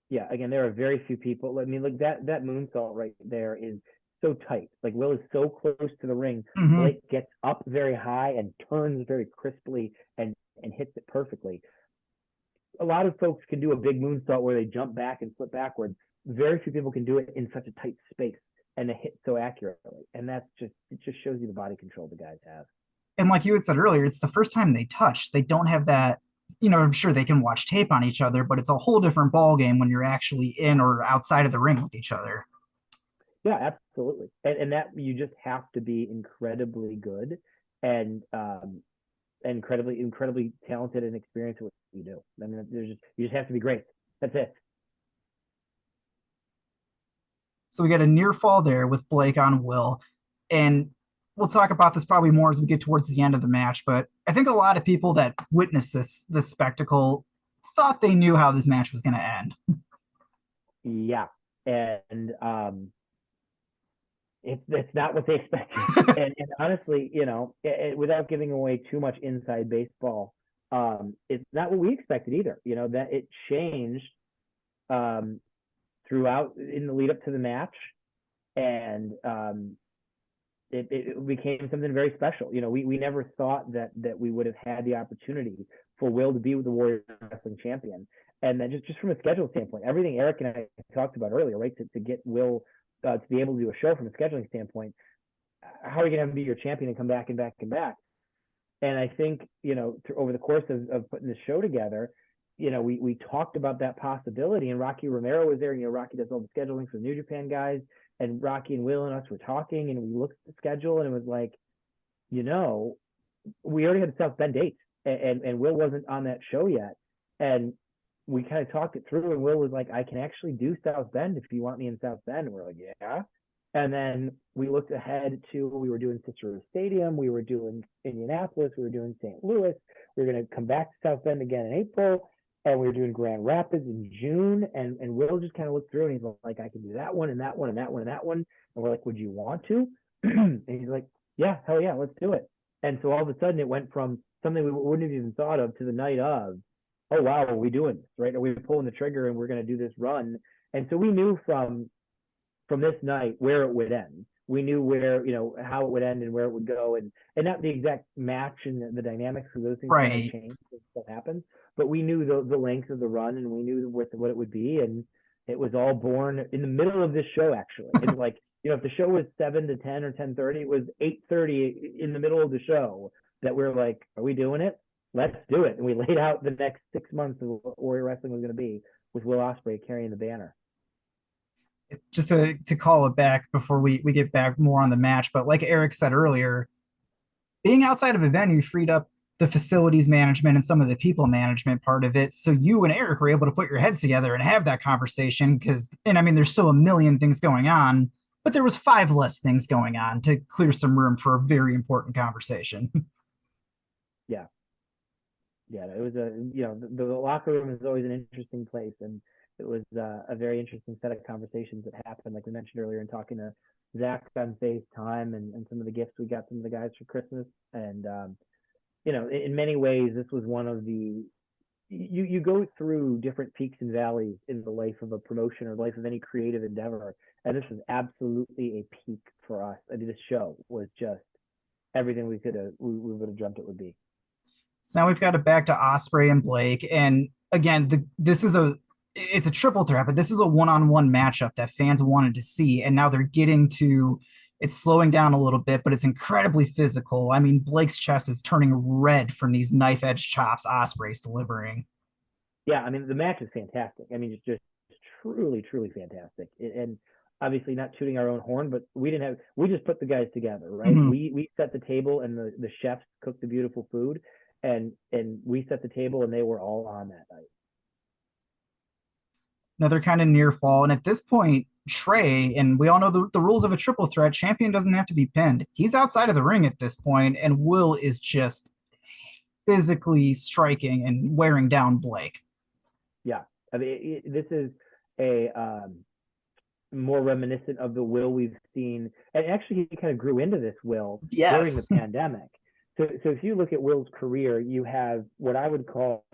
yeah. Again, there are very few people. I mean, look, that moonsault right there is so tight. Like, Will is so close to the ring. Hmm. Blake gets up very high and turns very crisply and hits it perfectly. A lot of folks can do a big moonsault where they jump back and flip backwards. Very few people can do it in such a tight space and they hit so accurately. And it just shows you the body control the guys have. And like you had said earlier, it's the first time they touch. They don't have that, I'm sure they can watch tape on each other, but it's a whole different ball game when you're actually in or outside of the ring with each other. Yeah, absolutely. And that you just have to be incredibly good and incredibly talented and experienced with what you do. I mean, you just have to be great. That's it. So we got a near fall there with Blake on Will. And we'll talk about this probably more as we get towards the end of the match, but I think a lot of people that witnessed this spectacle thought they knew how this match was going to end. Yeah, and it's not what they expected. And honestly, without giving away too much inside baseball, it's not what we expected either. That it changed throughout in the lead up to the match, and it became something very special. We never thought that we would have had the opportunity for Will to be with the Warrior Wrestling Champion, and then just from a schedule standpoint, everything Eric and I talked about earlier, right? To get Will to be able to do a show from a scheduling standpoint, how are you going to have him be your champion and come back and back and back? And I think, over the course of putting this show together, we talked about that possibility, and Rocky Romero was there. Rocky does all the scheduling for the New Japan guys, and Rocky and Will and us were talking, and we looked at the schedule, and it was like, we already had the South Bend dates, and Will wasn't on that show yet. And we kind of talked it through, and Will was like, I can actually do South Bend if you want me in South Bend. And we're like, yeah. And then we looked ahead to, we were doing Cicero Stadium, we were doing Indianapolis, we were doing St. Louis, we were going to come back to South Bend again in April, and we were doing Grand Rapids in June. And Will just kind of looked through, and he's like, I can do that one and that one and that one and that one. And we're like, would you want to? And he's like, yeah, hell yeah, let's do it. And so all of a sudden it went from something we wouldn't have even thought of to the night of, oh wow, are we doing this, right? Are we pulling the trigger and we're going to do this run? And so we knew from this night where it would end. We knew where, how it would end and where it would go, and not the exact match and the dynamics of those things kind of change as stuff happens. But we knew the length of the run, and we knew what it would be, and it was all born in the middle of this show. Actually, it was like, if the show was 7 to 10 or 10:30, it was 8:30 in the middle of the show that we're like, are we doing it? Let's do it. And we laid out the next 6 months of what Warrior Wrestling was going to be, with Will Ospreay carrying the banner. Just to call it back before we get back more on the match, but like Eric said earlier, being outside of a venue freed up the facilities management and some of the people management part of it. So you and Eric were able to put your heads together and have that conversation because, and I mean, there's still a million things going on, but there was five less things going on to clear some room for a very important conversation. Yeah, yeah, it was the locker room is always an interesting place, and it was a very interesting set of conversations that happened, like we mentioned earlier, in talking to Zach on FaceTime and some of the gifts we got some of the guys for Christmas, and in many ways, this was one of the you go through different peaks and valleys in the life of a promotion or life of any creative endeavor, and this was absolutely a peak for us. I mean, this show was just everything we would have dreamt it would be. So now we've got it back to Ospreay and Blake. And again, this is it's a triple threat, but this is a one-on-one matchup that fans wanted to see. And now they're getting to it's slowing down a little bit, but it's incredibly physical. I mean, Blake's chest is turning red from these knife edge chops Ospreay's delivering. Yeah, I mean the match is fantastic. I mean, it's just truly, truly fantastic. And obviously not tooting our own horn, but we just put the guys together, right? Mm-hmm. We set the table and the chefs cooked the beautiful food, and we set the table and they were all on that night. Another kind of near fall. And at this point, Trey, and we all know the rules of a triple threat, champion doesn't have to be pinned. He's outside of the ring at this point, and Will is just physically striking and wearing down Blake. Yeah, I mean this is a more reminiscent of the Will we've seen, and actually he kind of grew into this Will during the Yes. pandemic. So if you look at Will's career, you have what I would call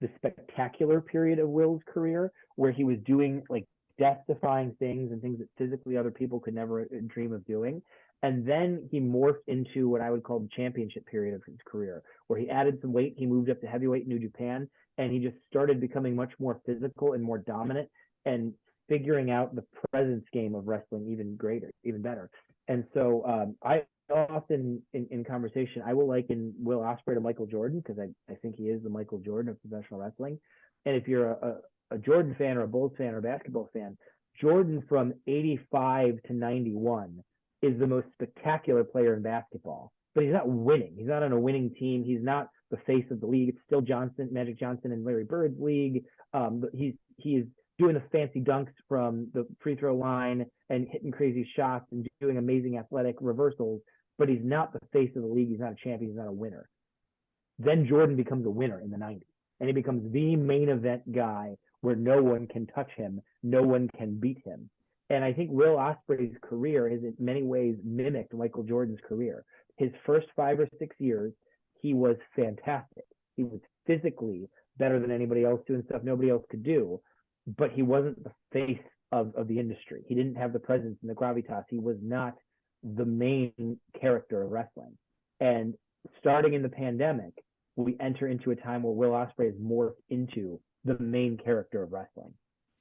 the spectacular period of Will's career, where he was doing like death-defying things and things that physically other people could never dream of doing. And then he morphed into what I would call the championship period of his career, where he added some weight, he moved up to heavyweight in New Japan, and he just started becoming much more physical and more dominant and figuring out the presence game of wrestling even greater, even better. And so I often in conversation, I will liken Will Ospreay to Michael Jordan because I think he is the Michael Jordan of professional wrestling. And if you're a Jordan fan or a Bulls fan or a basketball fan, Jordan from 85 to 91 is the most spectacular player in basketball, but he's not winning. He's not on a winning team. He's not the face of the league. It's still Magic Johnson and Larry Bird's league. But he's doing the fancy dunks from the free throw line and hitting crazy shots and doing amazing athletic reversals, but he's not the face of the league. He's not a champion. He's not a winner. Then Jordan becomes a winner in the 90s, and he becomes the main event guy where no one can touch him, no one can beat him. And I think Will Ospreay's career has in many ways mimicked Michael Jordan's career. His first 5 or 6 years, he was fantastic. He was physically better than anybody else, doing stuff nobody else could do, but he wasn't the face of the industry. He didn't have the presence and the gravitas. He was not the main character of wrestling. And starting in the pandemic, we enter into a time where Will Ospreay is morphed into the main character of wrestling.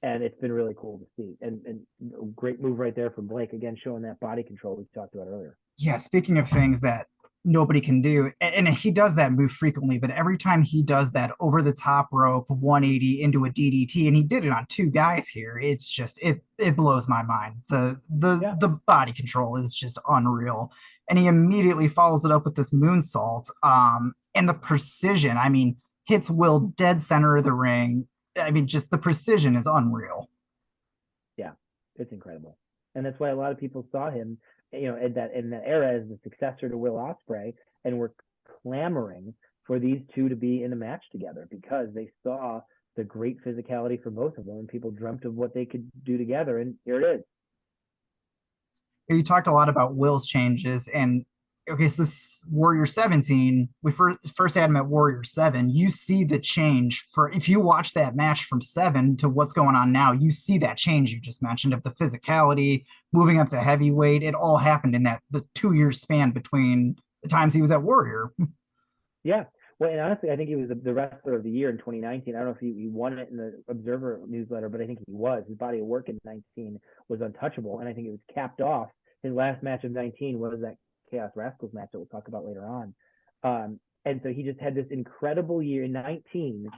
And it's been really cool to see. And a great move right there from Blake, again, showing that body control we talked about earlier. Yeah, speaking of things that nobody can do, and he does that move frequently, but every time he does that over the top rope 180 into a DDT, and he did it on two guys here, it's just it blows my mind. The body control is just unreal. And he immediately follows it up with this moonsault. And the precision, I mean, hits Will dead center of the ring. I mean, just the precision is unreal. Yeah, it's incredible. And that's why a lot of people saw him, in that era as the successor to Will Ospreay, and were clamoring for these two to be in a match together because they saw the great physicality for both of them, and people dreamt of what they could do together, and here it is. You talked a lot about Will's changes, and okay, so this Warrior 17, we first had him at Warrior 7. You see the change for if you watch that match from 7 to what's going on now, you see that change you just mentioned of the physicality, moving up to heavyweight. It all happened in the 2 year span between the times he was at Warrior. Yeah. Well, and honestly, I think he was the wrestler of the year in 2019. I don't know if he won it in the Observer newsletter, but I think he was. His body of work in 19 was untouchable, and I think it was capped off. His last match of 19 was that Chaos Rascals match that we'll talk about later on. And so he just had this incredible year. In 19,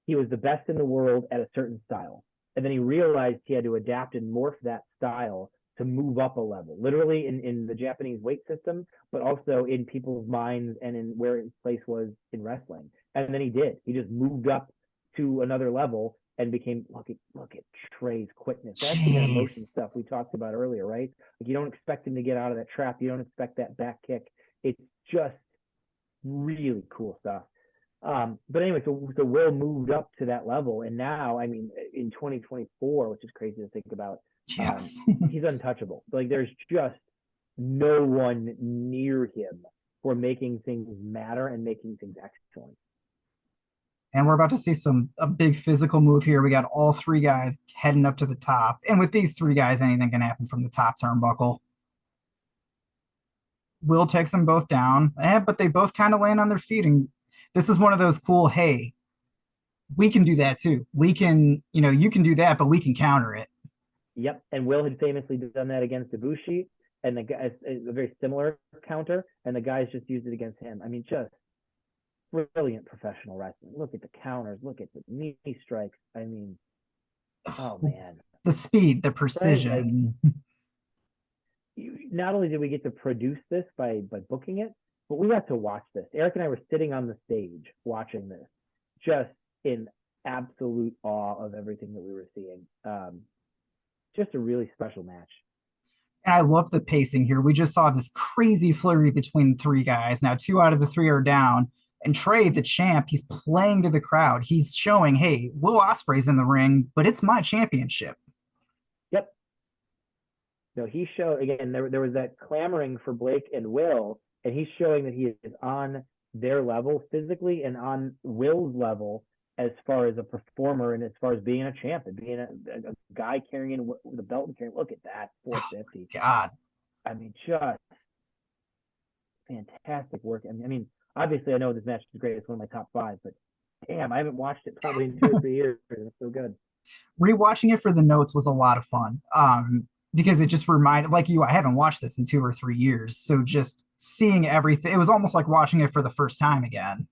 he was the best in the world at a certain style. And then he realized he had to adapt and morph that style to move up a level, literally in the Japanese weight system, but also in people's minds and in where his place was in wrestling. And then he did. He just moved up to another level and became look at Trey's quickness. That's the motion Jeez. stuff we talked about earlier, right? Like you don't expect him to get out of that trap. You don't expect that back kick. It's just really cool stuff. But anyway, so Will moved up to that level, and now, I mean, in 2024, which is crazy to think about, Yes. he's untouchable. Like there's just no one near him for making things matter and making things excellent. And we're about to see a big physical move here. We got all three guys heading up to the top. And with these three guys, anything can happen from the top turnbuckle. Will takes them both down, but they both kind of land on their feet. And this is one of those cool, hey, we can do that too. We can, you can do that, but we can counter it. Yep. And Will had famously done that against Ibushi, and the guys, a very similar counter, and the guys just used it against him. I mean, just brilliant professional wrestling. Look at the counters. Look at the knee strikes. I mean, oh man, the speed, the precision. precision. Right? Like, not only did we get to produce this by booking it, but we got to watch this. Eric and I were sitting on the stage watching this, just in absolute awe of everything that we were seeing. Just a really special match. And I love the pacing here. We just saw this crazy flurry between three guys. Now, two out of the three are down. And Trey, the champ, he's playing to the crowd. He's showing, hey, Will Ospreay's in the ring, but it's my championship. Yep. So he showed, again, there was that clamoring for Blake and Will, and he's showing that he is on their level physically and on Will's level as far as a performer and as far as being a champ and being a guy carrying the belt and carrying. Look at that, 450. God. I mean, just fantastic work. I mean, obviously, I know this match is great. It's one of my top 5, but damn, I haven't watched it probably in 2 or 3 years. It's so good. Rewatching it for the notes was a lot of fun. Because it just reminded, like you, I haven't watched this in 2 or 3 years. So just seeing everything, it was almost like watching it for the first time again.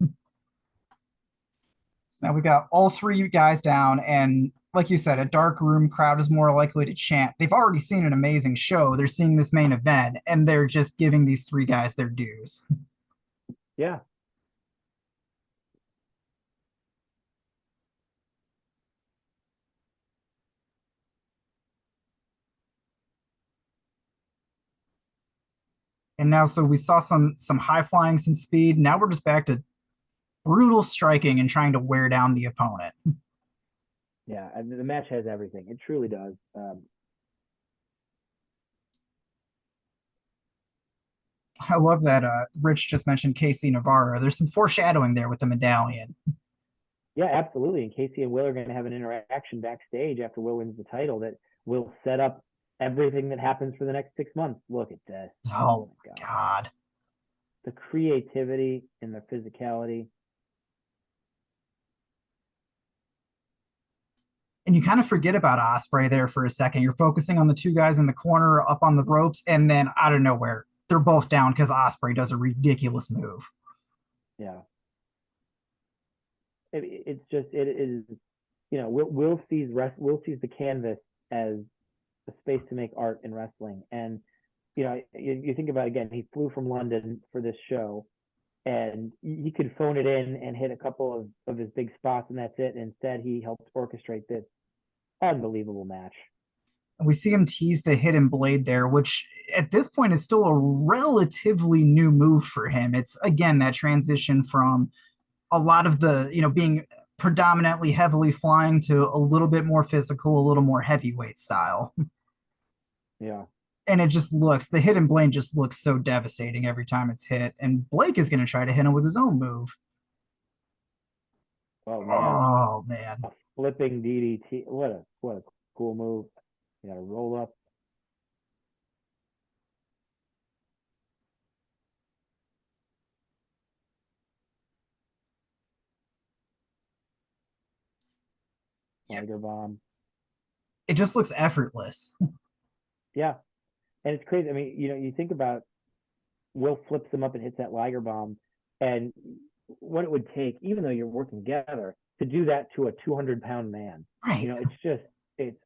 So now we got all three guys down, and like you said, a dark room crowd is more likely to chant. They've already seen an amazing show. They're seeing this main event, and they're just giving these three guys their dues. Yeah. And now, so we saw some high flying, some speed. Now we're just back to brutal striking and trying to wear down the opponent. Yeah, I mean, the match has everything. It truly does. I love that Rich just mentioned Casey Navarro. There's some foreshadowing there with the medallion. Yeah, absolutely. And Casey and Will are going to have an interaction backstage after Will wins the title that will set up everything that happens for the next 6 months. Look at this. Oh, my God. The creativity and the physicality. And you kind of forget about Ospreay there for a second. You're focusing on the two guys in the corner up on the ropes, and then out of nowhere, they're both down because Ospreay does a ridiculous move. Yeah. It's just, it is, Will sees the canvas as a space to make art in wrestling. And, you think about it again, he flew from London for this show, and he could phone it in and hit a couple of his big spots, and that's it. And instead, he helped orchestrate this unbelievable match. We see him tease the hidden blade there, which at this point is still a relatively new move for him. It's, again, that transition from a lot of the, being predominantly heavily flying to a little bit more physical, a little more heavyweight style. Yeah. And it just the hidden blade just looks so devastating every time it's hit. And Blake is going to try to hit him with his own move. Oh, man. Oh, man. A flipping DDT. What a cool move. You got to roll up. Liger bomb. It just looks effortless. Yeah. And it's crazy. I mean, you think about Will flips him up and hits that Liger bomb, and what it would take, even though you're working together, to do that to a 200-pound man. Right. It's just It's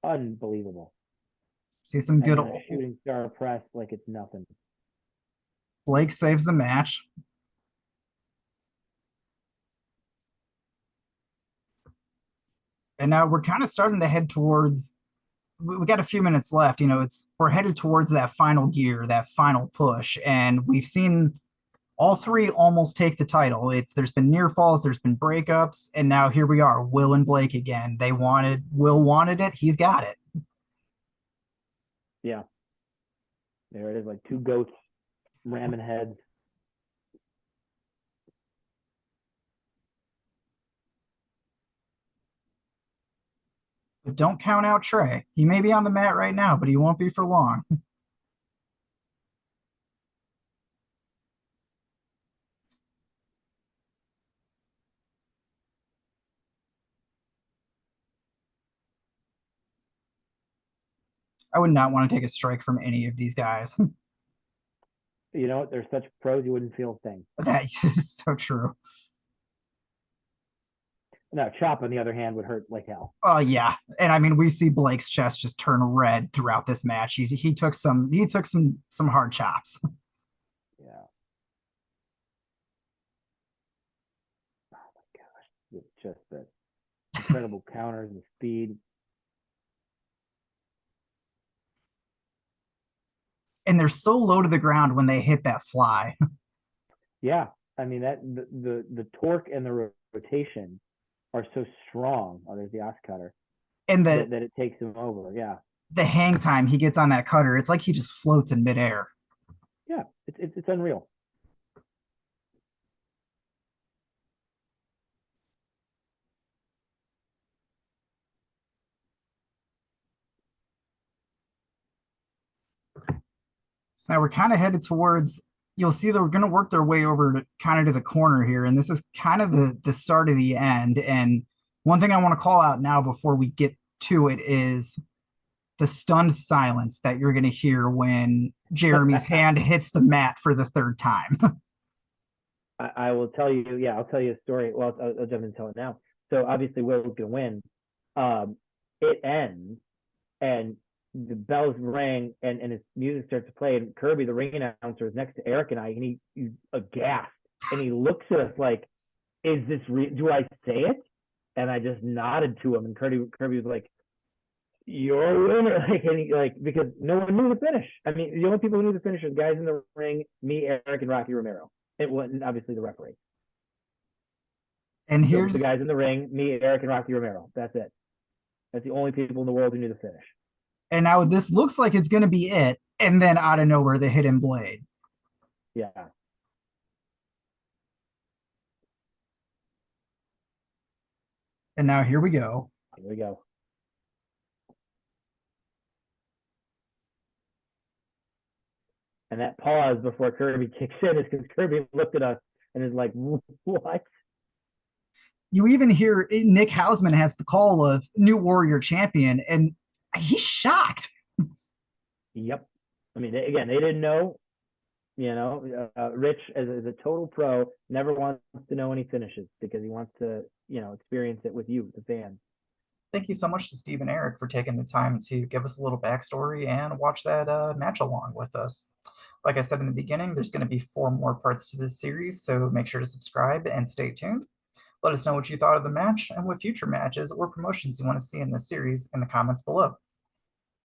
unbelievable. See some And good then a shooting star press like it's nothing. Blake saves the match. And now we're kind of starting to head towards, we got a few minutes left. We're headed towards that final gear, that final push. And we've seen all three almost take the title. There's been near falls, there's been breakups, and now here we are, Will and Blake again. Will wanted it, he's got it. Yeah. There it is, like two goats ramming heads. But don't count out Trey. He may be on the mat right now, but he won't be for long. I would not want to take a strike from any of these guys. You know what? They're such pros, you wouldn't feel a thing. That is so true. No, Chop, on the other hand, would hurt like hell. Oh yeah, and I mean we see Blake's chest just turn red throughout this match. He took some hard chops. Yeah. Oh my gosh, it's just the incredible counters and speed. And they're so low to the ground when they hit that fly. Yeah, I mean that the torque and the rotation are so strong. Oh, there's the ox cutter. And that it takes him over. Yeah. The hang time he gets on that cutter, it's like he just floats in midair. Yeah, it's unreal. So now we're kind of headed towards, you'll see they're going to work their way over to kind of to the corner here. And this is kind of the start of the end. And one thing I want to call out now before we get to it is the stunned silence that you're going to hear when Jeremy's hand hits the mat for the third time. I will tell you, yeah, I'll tell you a story. Well, I'll jump into it now. So obviously Will's going to win. It ends and the bells rang and his music starts to play, and Kirby, the ring announcer, is next to Eric and I, and he's aghast, and he looks at us like, is this do I say it? And I just nodded to him, and Kirby was like, you're a winner. Because no one knew the finish. I mean, the only people who knew the finish was guys in the ring, me, Eric, and Rocky Romero. It wasn't obviously the referee. And here's the guys in the ring, me, Eric, and Rocky Romero. That's it. That's the only people in the world who knew the finish. And now this looks like it's going to be it. And then out of nowhere, the hidden blade. Yeah. And now here we go. Here we go. And that pause before Kirby kicks in is because Kirby looked at us and is like, what? You even hear Nick Hausman has the call of New Warrior Champion, and he's shocked. Yep. I mean, they didn't know. Rich, as a total pro, never wants to know any finishes because he wants to, experience it with you, the fans. Thank you so much to Steve and Eric for taking the time to give us a little backstory and watch that match along with us. Like I said in the beginning, there's going to be 4 more parts to this series, so make sure to subscribe and stay tuned. Let us know what you thought of the match and what future matches or promotions you want to see in this series in the comments below.